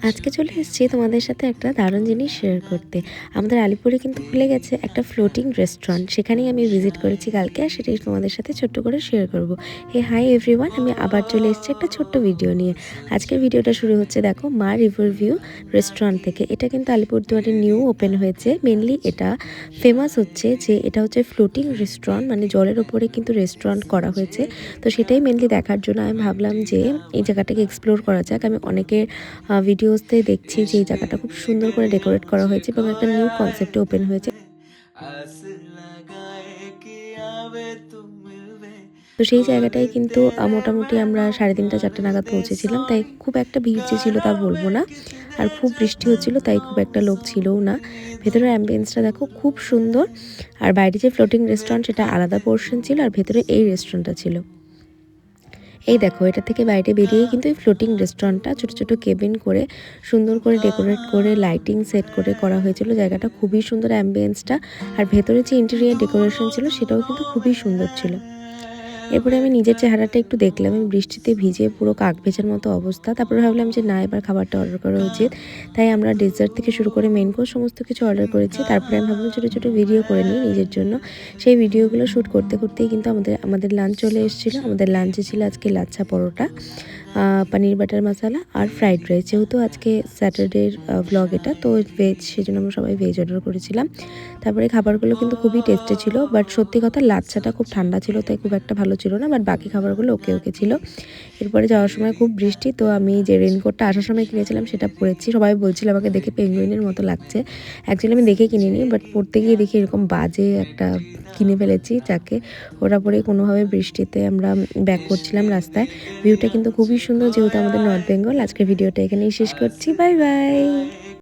আজকে চলে এসেছি তোমাদের সাথে একটা দারুণ জিনিস শেয়ার করতে। আমাদের আলিপুরে কিন্তু খুলে গেছে একটা ফ্লোটিং রেস্টুরেন্ট, সেখানেই আমি ভিজিট করেছি কালকে, আর সেটাই তোমাদের সাথে ছোট্ট করে শেয়ার করব। হাই এভরিওয়ান, আমি আবার চলে এসেছি একটা ছোট্ট ভিডিও নিয়ে। আজকের ভিডিওটা শুরু হচ্ছে দেখো মা রিভার ভিউ রেস্টুরেন্ট থেকে। এটা কিন্তু আলিপুরদুয়ারে নিউ ওপেন হয়েছে। মেনলি এটা ফেমাস হচ্ছে যে এটা হচ্ছে ফ্লোটিং রেস্টুরেন্ট, মানে জলের ওপরে কিন্তু রেস্টুরেন্ট করা হয়েছে। তো সেটাই মেনলি দেখার জন্য আমি ভাবলাম যে এই জায়গাটাকে এক্সপ্লোর করা যাক। আমি অনেকের ভিডিওসতে দেখছি যে এই জায়গাটা খুব সুন্দর করে ডেকোরেট করা হয়েছে এবং একটা নিউ কনসেপ্টে ওপেন হয়েছে। তো সেই জায়গাটায় কিন্তু মোটামুটি আমরা 3:30-4টা নাগাদ পৌঁছেছিলাম, তাই খুব একটা ভিড় যে ছিল তা বলবো না। আর খুব বৃষ্টি হচ্ছিল, তাই খুব একটা লোক ছিলও না। ভেতরের অ্যাম্বিয়েন্সটা দেখো খুব সুন্দর। আর বাইরে যে ফ্লোটিং রেস্টুরেন্ট সেটা আলাদা পোর্শন ছিল, আর ভেতরে এই রেস্টুরেন্টটা ছিল। এই দেখো, এটা থেকে বাইরে বেরিয়ে কিন্তু এই ফ্লোটিং রেস্টুরেন্টটা ছোট ছোট কেবিন করে সুন্দর করে ডেকোরেট করে লাইটিং সেট করে করা হয়েছিল। জায়গাটা খুবই সুন্দর অ্যাম্বিয়েন্সটা। আর ভেতরে যে ইন্টেরিয়ার ডেকোরেশন ছিল সেটাও কিন্তু খুবই সুন্দর ছিল। এরপরে আমি নিজের চেহারাটা একটু দেখলাম, আমি বৃষ্টিতে ভিজে পুরো কাক ভেজার মতো অবস্থা। তারপরে ভাবলাম যে না, এবার খাবারটা অর্ডার করা উচিত। তাই আমরা ডেজার্ট থেকে শুরু করে মেন কোর্স সমস্ত কিছু অর্ডার করেছি। তারপরে আমি ভাবলাম ছোটো ছোটো ভিডিও করে নিই নিজের জন্য। সেই ভিডিওগুলো শ্যুট করতে করতেই কিন্তু আমাদের লাঞ্চ চলে এসেছিলো। আমাদের লাঞ্চে ছিল আজকে লাচ্ছা পরোটা, পনির বাটার মশলা আর ফ্রাইড রাইস। যেহেতু আজকে স্যাটারডের ব্লগ এটা, তো ভেজ, সেজন্য আমরা সবাই ভেজ অর্ডার করেছিলাম। তারপরে খাবারগুলো কিন্তু খুবই টেস্টি ছিল, বাট সত্যি কথা লাচ্ছাটা খুব ঠান্ডা ছিল, তাই খুব একটা ভালো ছিল না। বাট বাকি খাবারগুলো ওকে ওকে ছিল। এরপরে যাওয়ার সময় খুব বৃষ্টি, তো আমি যে রেনকোটটা আসার সময় কিনেছিলাম সেটা পরেছি। সবাই বলছিল আমাকে দেখে পেঙ্গুইনের মতো লাগছে। অ্যাকচুয়ালি আমি দেখে কিনিনি, বাট পরতে গিয়ে দেখি এরকম বাজে একটা কিনে ফেলেছি, যাকে ওরা পরে কোনোভাবে বৃষ্টিতে আমরা ব্যাক করছিলাম রাস্তায়। ভিউটা কিন্তু খুবই সুন্দর, যেহেতু আমাদের নর্থ বেঙ্গল। আজকের ভিডিওটা এখানেই শেষ করছি। Bye bye.